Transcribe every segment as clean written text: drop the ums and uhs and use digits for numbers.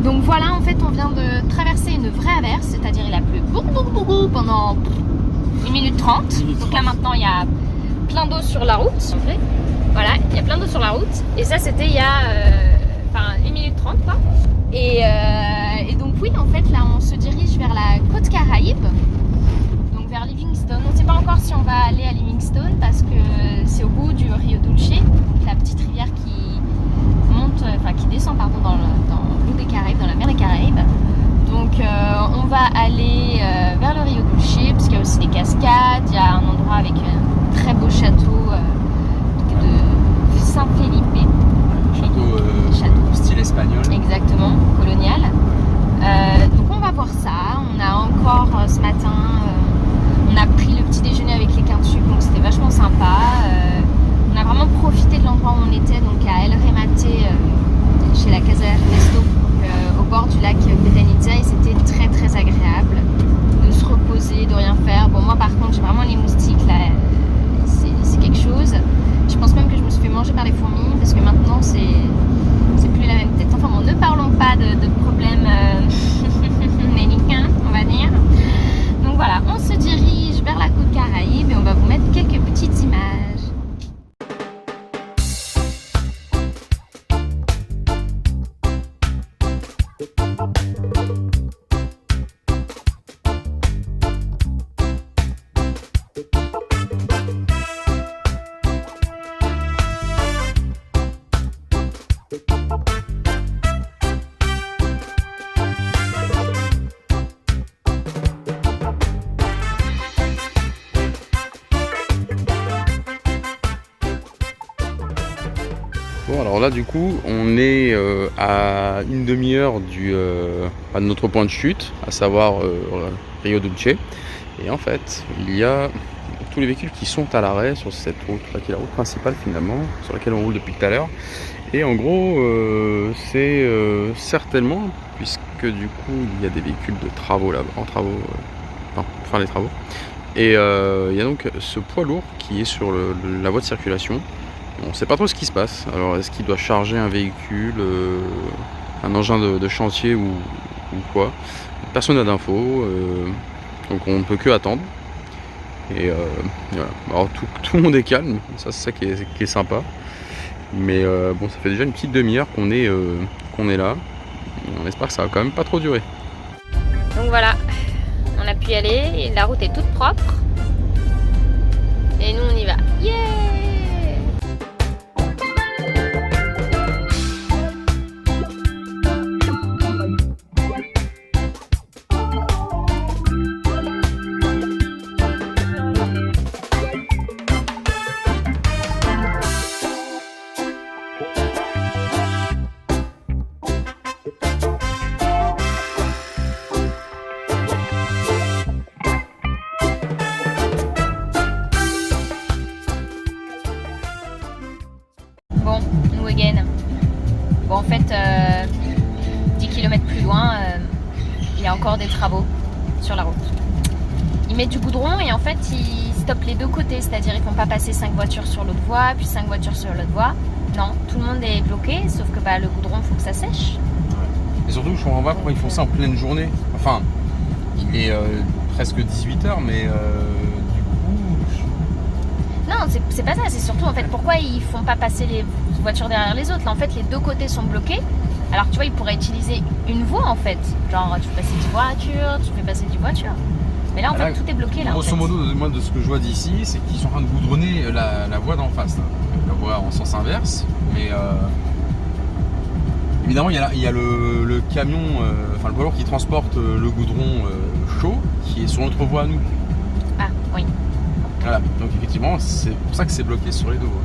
Donc voilà, en fait on vient de traverser une vraie averse, c'est-à-dire il a plu beaucoup pendant 1 minute 30. Donc là maintenant il y a plein d'eau sur la route. Voilà, il y a plein d'eau sur la route. Et ça c'était il y a 1 minute 30 quoi. Et donc oui, en fait là on se dirige vers la côte Caraïbe, donc vers Livingstone. On ne sait pas encore si on va aller à Livingstone parce que c'est au bout du Rio Dulce, donc la petite rivière qui monte, qui descend pardon dans l'eau des Caraïbes, dans la mer des Caraïbes. Donc on va aller vers le Rio Dulce parce qu'il y a aussi des cascades, il y a un endroit avec un très beau château de Saint-Felipe. Château style espagnol. Exactement, colonial. Donc on va voir ça. On a encore ce matin, on a pris le petit déjeuner avec les quintups, donc c'était vachement sympa. On a vraiment profité de l'endroit où on était, donc à El Remate, chez la Casa Ernesto, au bord du lac Petanitza, et c'était très très agréable de se reposer, de rien faire. Bon, moi par contre j'ai vraiment les moustiques là, c'est quelque chose. Je pense même que je me suis fait manger par les fourmis parce que maintenant c'est plus la même tête. Enfin bon, ne parlons pas de problèmes médicaux, on va dire. Donc voilà, on se dirige vers la côte Caraïbe et on va vous mettre quelques petites images. Bon, alors là du coup on est à une demi-heure de notre point de chute, à savoir Rio Dulce. Et en fait il y a tous les véhicules qui sont à l'arrêt sur cette route là, qui est la route principale finalement, sur laquelle on roule depuis tout à l'heure. Et en gros c'est certainement, puisque du coup il y a des véhicules de travaux là-bas, enfin les travaux. Et il y a donc ce poids lourd qui est sur la voie de circulation. On ne sait pas trop ce qui se passe. Alors est-ce qu'il doit charger un véhicule, un engin de chantier ou quoi? Personne n'a d'infos, donc on ne peut que attendre. Et voilà. Alors tout le monde est calme, ça c'est ça qui est sympa. Mais bon, ça fait déjà une petite demi-heure qu'on est là. On espère que ça va quand même pas trop durer. Donc voilà, on a pu y aller, et la route est toute propre. Et nous on y va. Yeah! Bon, en fait, 10 km plus loin, il y a encore des travaux sur la route. Ils mettent du goudron et en fait, ils stoppent les deux côtés. C'est-à-dire, ils ne font pas passer 5 voitures sur l'autre voie, puis 5 voitures sur l'autre voie. Non, tout le monde est bloqué, sauf que le goudron, il faut que ça sèche. Et surtout, je comprends pas pourquoi ils font ça en pleine journée. Enfin, il est presque 18h, mais du coup... Non, c'est pas ça, c'est surtout en fait pourquoi ils font pas passer les voitures derrière les autres. Là en fait les deux côtés sont bloqués. Alors tu vois, ils pourraient utiliser une voie en fait. Genre tu fais passer 10 voitures, tu fais passer 10 voitures. Mais là en fait tout est bloqué là. Grosso modo, moi de ce que je vois d'ici, c'est qu'ils sont en train de goudronner la voie d'en face. Là. La voie en sens inverse. Mais évidemment il y a le camion, le poids lourd qui transporte le goudron chaud qui est sur notre voie à nous. Ah oui. Voilà, donc effectivement, c'est pour ça que c'est bloqué sur les deux voies.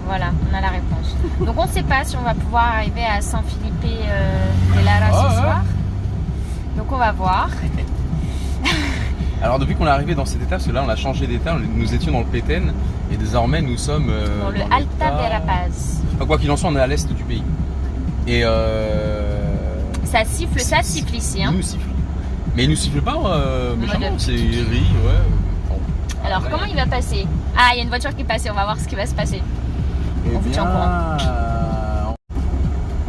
Voilà, on a la réponse. Donc on ne sait pas si on va pouvoir arriver à Saint-Felipe de Lara ce soir. Donc on va voir. Alors depuis qu'on est arrivé dans cet état, parce que là on a changé d'état, nous étions dans le Petén et désormais nous sommes dans le Alta Verapaz. Quoi qu'il en soit, on est à l'est du pays. Et ça siffle ici. Hein. Il nous siffle. Mais il nous siffle pas méchamment, c'est riz, ouais. Bon. Alors ouais. comment il va passer? Ah, il y a une voiture qui est passée, on va voir ce qui va se passer. On vous tient au courant.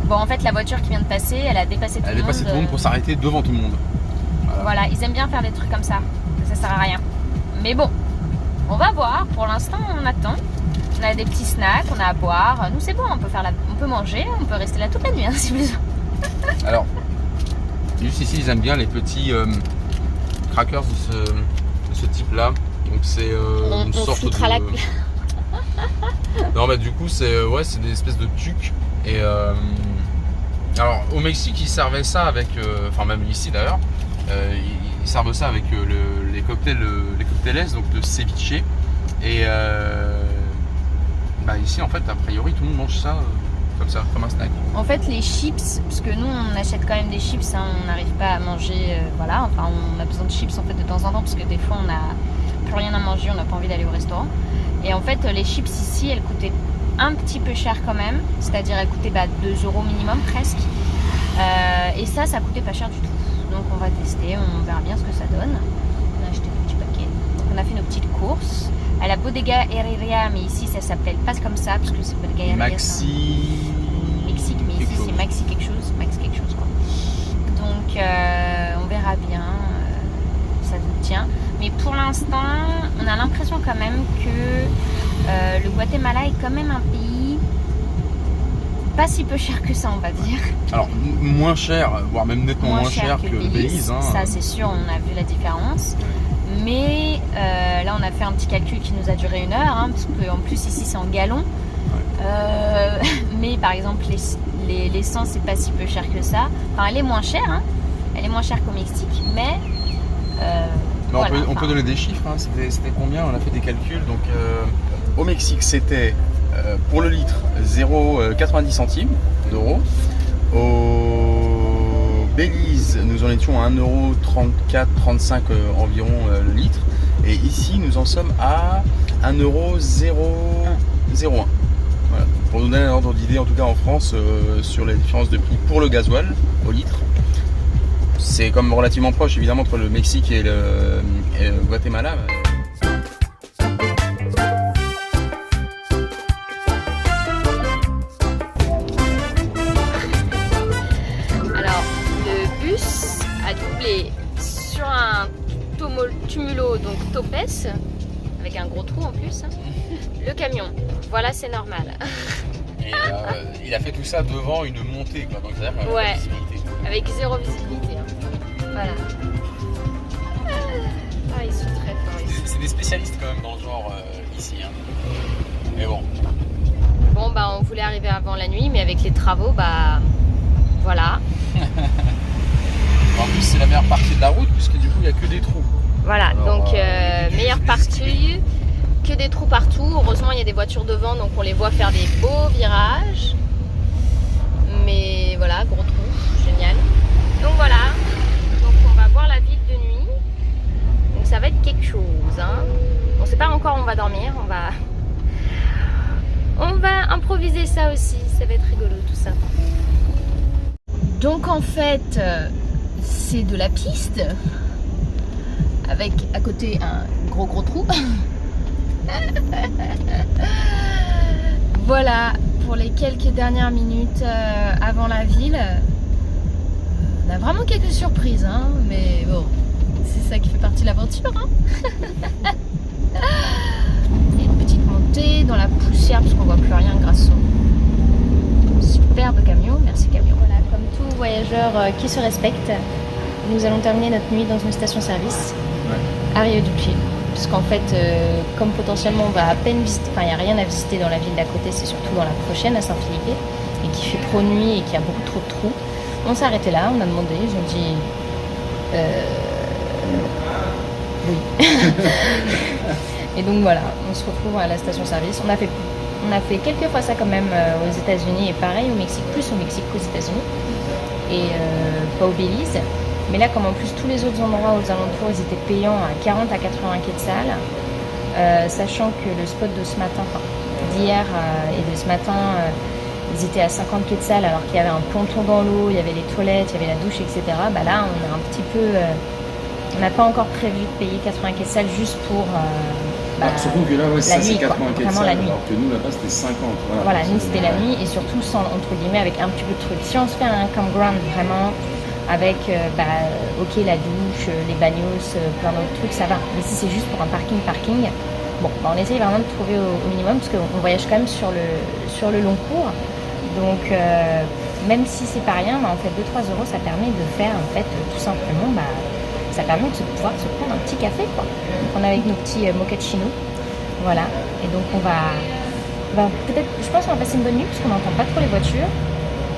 Bon, en fait, la voiture qui vient de passer, elle a dépassé tout le monde. Elle a dépassé tout le monde pour s'arrêter devant tout le monde. Voilà, ils aiment bien faire des trucs comme ça. Ça sert à rien. Mais bon, on va voir. Pour l'instant, on attend. On a des petits snacks, on a à boire. Nous, c'est bon, on peut manger, on peut rester là toute la nuit, hein, si besoin. Alors, juste ici, ils aiment bien les petits crackers de ce type-là. Donc, c'est une sorte de... Non, mais du coup, c'est des espèces de tucs. Et alors, au Mexique, ils servaient ça avec, enfin même ici d'ailleurs, ils servent ça avec les cocktails, donc le ceviche. Et ici, en fait, a priori, tout le monde mange ça comme ça, comme un snack. En fait, les chips, parce que nous, on achète quand même des chips, hein, on n'arrive pas à manger, voilà. Enfin, on a besoin de chips en fait de temps en temps, parce que des fois, on n'a plus rien à manger, on n'a pas envie d'aller au restaurant. Et en fait, les chips ici, elles coûtaient un petit peu cher quand même, c'est-à-dire elles coûtaient 2 € minimum presque. Et ça coûtait pas cher du tout. Donc on va tester, on verra bien ce que ça donne. On a acheté des petits paquets. Donc on a fait nos petites courses à la Bodega Herrera, mais ici ça s'appelle pas comme ça parce que c'est Bodega Herrera. Maxi. Mexique, mais ici c'est Maxi quelque chose, Max quelque chose quoi. Donc on verra bien, ça nous tient. Mais pour l'instant, on a l'impression quand même que le Guatemala est quand même un pays pas si peu cher que ça, on va dire. Alors, moins cher, voire même nettement moins cher que le Belize. Hein. Ça, c'est sûr, on a vu la différence. Ouais. Mais là, on a fait un petit calcul qui nous a duré 1 heure, hein, parce qu'en plus, ici, c'est en gallons. Ouais. Mais par exemple, l'essence, c'est pas si peu cher que ça. Enfin, elle est moins chère, hein. Elle est moins chère qu'au Mexique, mais... voilà, on peut donner des chiffres, hein. C'était combien? On a fait des calculs. Donc, au Mexique, c'était pour le litre 0,90 centimes d'euros. Au Belize, nous en étions à 1,34-35 environ le litre. Et ici, nous en sommes à 1,001. Voilà. Pour nous donner un ordre d'idée, en tout cas en France, sur les différences de prix pour le gasoil au litre. C'est comme relativement proche évidemment entre le Mexique et le Guatemala. Alors le bus a doublé sur un tumulo, donc topes, avec un gros trou en plus, hein, le camion. Voilà, c'est normal. Et il a fait tout ça devant une montée, quoi. Donc c'est-à-dire ouais, visibilité. Avec 0 visibilité. Hein. Voilà. Ah, ils sont très forts. C'est des spécialistes quand même dans le genre ici. Hein. Mais bon. Bon, on voulait arriver avant la nuit, mais avec les travaux, voilà. En plus, c'est la meilleure partie de la route, puisque du coup, il n'y a que des trous. Voilà, alors, donc meilleure partie, que des trous partout. Heureusement, il y a des voitures devant, donc on les voit faire des beaux virages. Mais voilà, gros trous, génial. Donc voilà, donc on va voir la ville de nuit. Donc ça va être quelque chose. Hein. On ne sait pas encore où on va dormir. On va improviser ça aussi. Ça va être rigolo tout ça. Donc en fait, c'est de la piste avec à côté un gros trou. Voilà pour les quelques dernières minutes avant la ville. On a vraiment quelques surprises, hein, mais bon, c'est ça qui fait partie de l'aventure. Hein. Il y a une petite montée dans la poussière parce qu'on voit plus rien grâce au superbe camion. Merci camion. Voilà, comme tout voyageur qui se respecte, nous allons terminer notre nuit dans une station-service à Rio du Pied. Parce qu'en fait, comme potentiellement on va à peine visiter, enfin il n'y a rien à visiter dans la ville d'à côté, c'est surtout dans la prochaine à Saint-Philippe, et qui fait trop nuit et qui a beaucoup trop de trous. On s'est arrêté là, on a demandé, ils ont dit oui. Et donc voilà, on se retrouve à la station-service. On a fait quelques fois ça quand même aux États-Unis et pareil au Mexique, plus au Mexique qu'aux États-Unis et pas au Belize. Mais là, comme en plus tous les autres endroits aux alentours, ils étaient payants à 40 à 80 quetzals, sachant que le spot de ce matin, enfin d'hier et de ce matin, ils étaient à 50 quetzals alors qu'il y avait un ponton dans l'eau, il y avait les toilettes, il y avait la douche, etc. Bah là, on est un petit peu... on n'a pas encore prévu de payer 80 quetzals juste pour... surtout que là, ouais, ça c'est 80 quetzals, la nuit. alors que nous là-bas c'était 50. Voilà, nous c'était la nuit et surtout sans, entre guillemets, avec un petit peu de trucs. Si on se fait un campground vraiment avec, ok, la douche, les bagnos, plein d'autres trucs, ça va. Mais si c'est juste pour un parking, bon, on essaye vraiment de trouver au minimum parce qu'on voyage quand même sur le long cours. Donc, même si c'est pas rien, en fait, 2-3 euros, ça permet de faire, en fait, tout simplement, ça permet de pouvoir se prendre un petit café, quoi. Donc, on est avec nos petits mochachinos, voilà. Et donc, on va peut-être, je pense qu'on va passer une bonne nuit parce qu'on n'entend pas trop les voitures.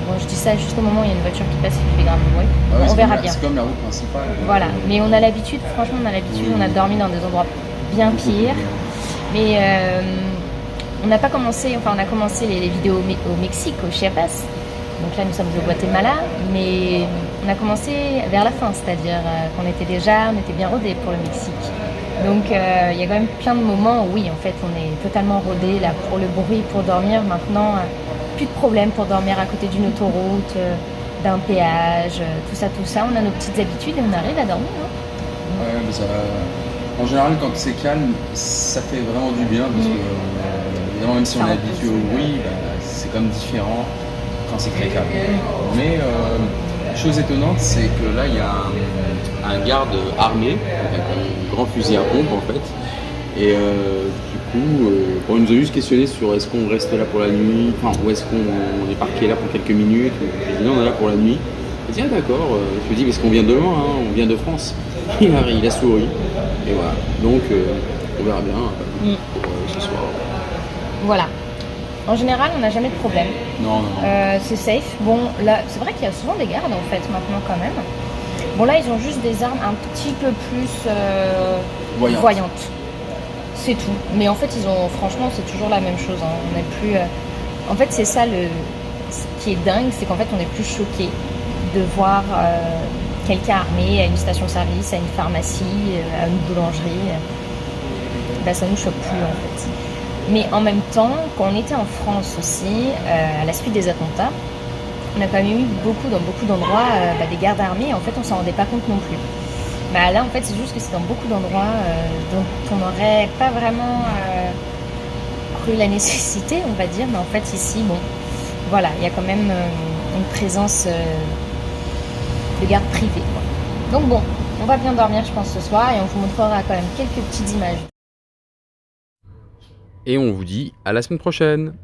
Bon, je dis ça juste au moment où il y a une voiture qui passe et qui fait grave de bruit. Ah ouais, on verra bien. C'est comme la route principale. Voilà, mais on a l'habitude, franchement, on a dormi dans des endroits bien pires. Mais on a commencé les vidéos au Mexique, au Chiapas. Donc là, nous sommes au Guatemala, mais on a commencé vers la fin, c'est-à-dire qu'on était bien rodés pour le Mexique. Donc il y a quand même plein de moments où, oui, en fait, on est totalement rodés là pour le bruit, pour dormir. Maintenant, plus de problème pour dormir à côté d'une autoroute, d'un péage, tout ça. On a nos petites habitudes et on arrive à dormir. Hein. Ouais, mais ça... En général, quand c'est calme, ça fait vraiment du bien parce que, évidemment, même si on est habitué au bruit, c'est comme différent quand c'est très calme. Mais chose étonnante, c'est que là, il y a un garde armé, avec un grand fusil à pompe en fait. Et du coup, on nous a juste questionné sur est-ce qu'on reste là pour la nuit, enfin, ou est-ce qu'on est parqué là pour quelques minutes. J'ai dit non, on est là pour la nuit. Il dit ah d'accord, je lui dis parce qu'on vient de loin, hein, on vient de France. Il a souri. Et voilà, donc on verra bien pour ce soir. Voilà. En général, on n'a jamais de problème. Non. C'est safe. Bon, là, c'est vrai qu'il y a souvent des gardes en fait maintenant quand même. Bon, là, ils ont juste des armes un petit peu plus voyantes. C'est tout. Mais en fait, franchement, c'est toujours la même chose. Hein. On n'est plus. En fait, c'est ça ce qui est dingue, c'est qu'en fait, on est plus choqué de voir quelqu'un armé à une station-service, à une pharmacie, à une boulangerie. Ça nous choque plus en fait. Mais en même temps, quand on était en France aussi, à la suite des attentats, on a quand même eu dans beaucoup d'endroits des gardes armés. En fait, on s'en rendait pas compte non plus. Là, en fait, c'est juste que c'est dans beaucoup d'endroits dont on n'aurait pas vraiment cru la nécessité, on va dire. Mais en fait, ici, bon, voilà, il y a quand même une présence de garde privée. Donc bon, on va bien dormir, je pense, ce soir, et on vous montrera quand même quelques petites images. Et on vous dit à la semaine prochaine.